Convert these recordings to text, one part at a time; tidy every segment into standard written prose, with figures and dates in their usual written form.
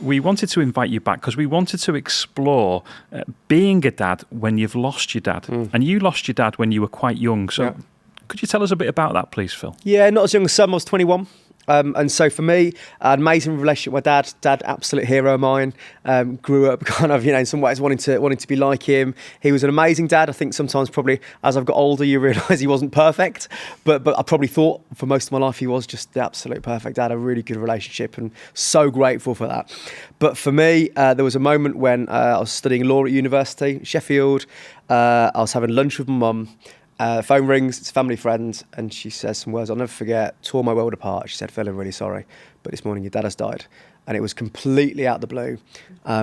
we wanted to invite you back because we wanted to explore being a dad when you've lost your dad. And you lost your dad when you were quite young. So could you tell us a bit about that, please, Phil? Yeah, not as young as some. I was 21. And so for me, an amazing relationship with my dad. Dad, absolute hero of mine. Grew up kind of, in some ways wanting to be like him. He was an amazing dad. I think sometimes probably as I've got older, you realise he wasn't perfect. But I probably thought for most of my life he was just the absolute perfect dad. A really good relationship and so grateful for that. But for me, there was a moment when I was studying law at university, Sheffield. I was having lunch with my mum. Phone rings, it's a family friend, and she says some words I'll never forget. Tore my world apart. She said, "Phil, I'm really sorry, but this morning your dad has died." And it was completely out of the blue.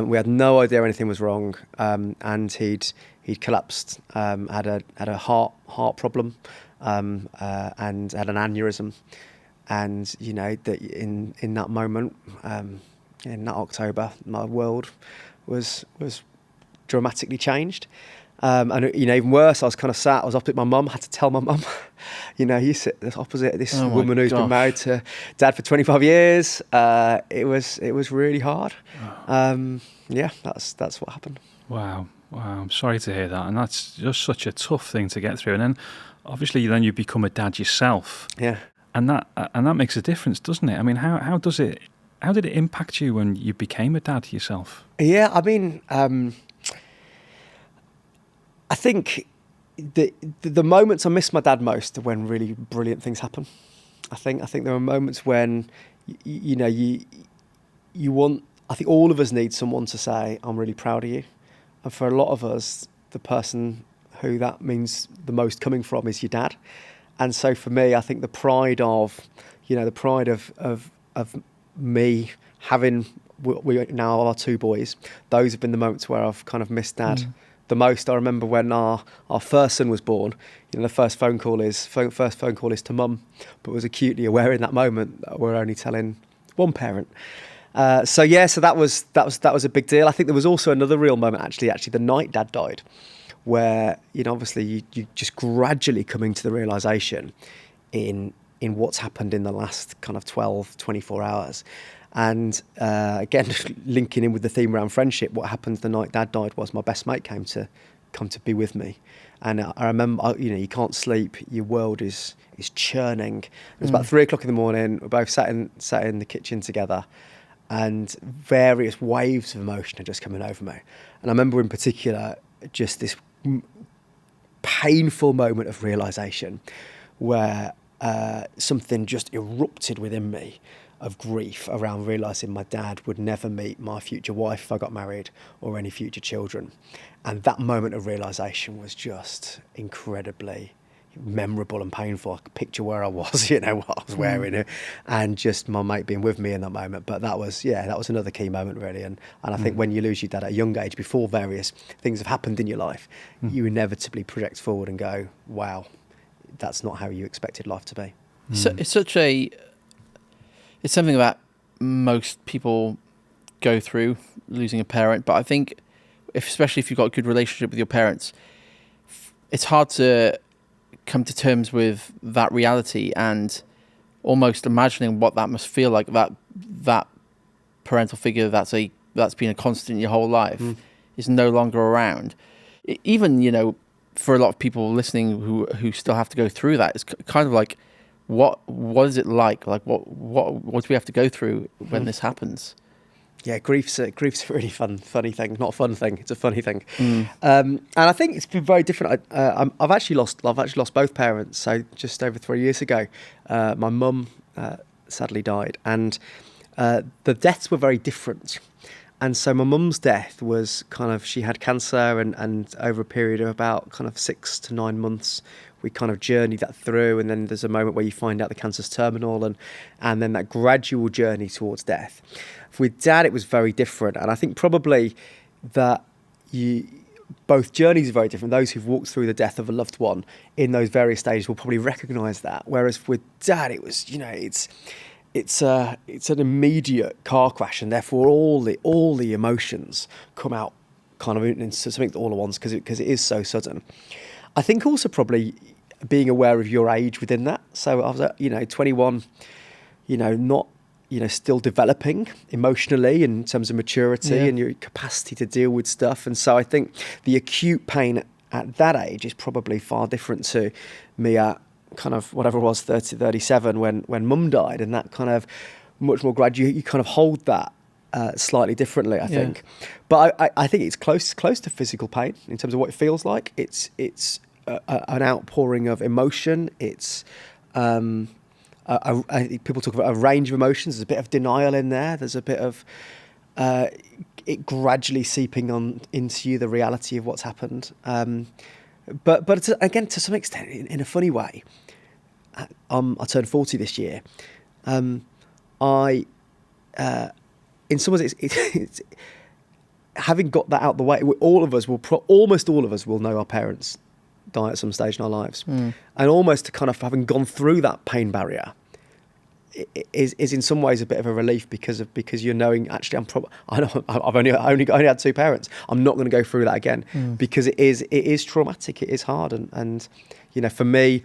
We had no idea anything was wrong, and he'd collapsed, had a heart problem, and had an aneurysm. And that in that moment, in that October, my world was dramatically changed. And even worse, I was kind of sat. I was opposite my mum. Had to tell my mum, you sit opposite this woman who's been married to dad for 25 years. It was really hard. That's what happened. Wow, I'm sorry to hear that, and that's just such a tough thing to get through. And then, obviously, you become a dad yourself. Yeah, and that makes a difference, doesn't it? I mean, how did it impact you when you became a dad yourself? Yeah, I mean. I think the moments I miss my dad most are when really brilliant things happen. I think there are moments when you want. I think all of us need someone to say, "I'm really proud of you," and for a lot of us, the person who that means the most coming from is your dad. And so for me, I think the pride of me having we now our two boys. Those have been the moments where I've kind of missed dad. The most. I remember when our first son was born. The first phone call is to mum, but was acutely aware in that moment that we're only telling one parent. So that was a big deal. I think there was also another real moment actually the night dad died, where obviously you just gradually coming to the realisation in what's happened in the last kind of 12, 24 hours. And again, linking in with the theme around friendship, what happened the night dad died was my best mate came to be with me. And I remember, you can't sleep, your world is churning. It was about 3:00 in the morning, we're both sat in the kitchen together, and various waves of emotion are just coming over me. And I remember in particular, just this painful moment of realisation where something just erupted within me of grief around realising my dad would never meet my future wife if I got married or any future children. And that moment of realisation was just incredibly memorable and painful. I could picture where I was, what I was wearing, and just my mate being with me in that moment. But that was another key moment really. And I think when you lose your dad at a young age, before various things have happened in your life, you inevitably project forward and go, wow, that's not how you expected life to be. So it's something that most people go through, losing a parent. But I think, especially if you've got a good relationship with your parents, it's hard to come to terms with that reality and almost imagining what that must feel like. That parental figure that's been a constant your whole life is no longer around. Even for a lot of people listening who still have to go through that, it's kind of like, what is it like? Like what do we have to go through when this happens? Yeah, grief's a really funny thing. Not a fun thing. It's a funny thing. And I think it's been very different. I've actually lost both parents. So just over 3 years ago, my mum sadly died, and the deaths were very different. And so my mum's death was kind of, she had cancer, and over a period of about kind of 6 to 9 months, we kind of journeyed that through. And then there's a moment where you find out the cancer's terminal, and then that gradual journey towards death. With Dad, it was very different. And I think probably that both journeys are very different. Those who've walked through the death of a loved one in those various stages will probably recognise that. Whereas with Dad, it was, it's an immediate car crash, and therefore all the emotions come out kind of into something all at once because it is so sudden. I think also probably being aware of your age within that. So I was 21, not still developing emotionally in terms of maturity and your capacity to deal with stuff. And so I think the acute pain at that age is probably far different to me at kind of whatever it was, 30, 37, when mum died, and that kind of much more gradual. You kind of hold that slightly differently, I think. But I think it's close to physical pain in terms of what it feels like. It's an outpouring of emotion. It's people talk about a range of emotions. There's a bit of denial in there. There's a bit of it gradually seeping into you, the reality of what's happened. But again, to some extent, in a funny way, I turned 40 this year. In some ways, it's having got that out the way. Almost all of us will know our parents die at some stage in our lives, and almost to kind of having gone through that pain barrier is in some ways a bit of a relief because you're knowing, actually I've only had two parents. I'm not going to go through that again because it is traumatic. It is hard, and for me,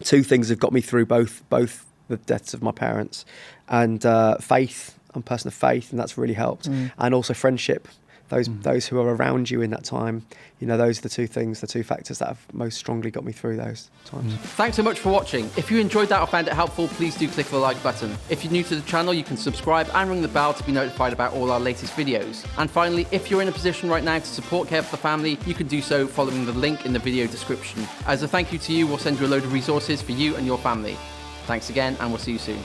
two things have got me through both the deaths of my parents, and faith. I'm a person of faith, and that's really helped, and also friendship. Those who are around you in that time, those are the two things, the two factors that have most strongly got me through those times. Thanks so much for watching. If you enjoyed that or found it helpful, please do click the like button. If you're new to the channel, you can subscribe and ring the bell to be notified about all our latest videos. And finally, if you're in a position right now to support Care for the Family, you can do so following the link in the video description. As a thank you to you, we'll send you a load of resources for you and your family. Thanks again, and we'll see you soon.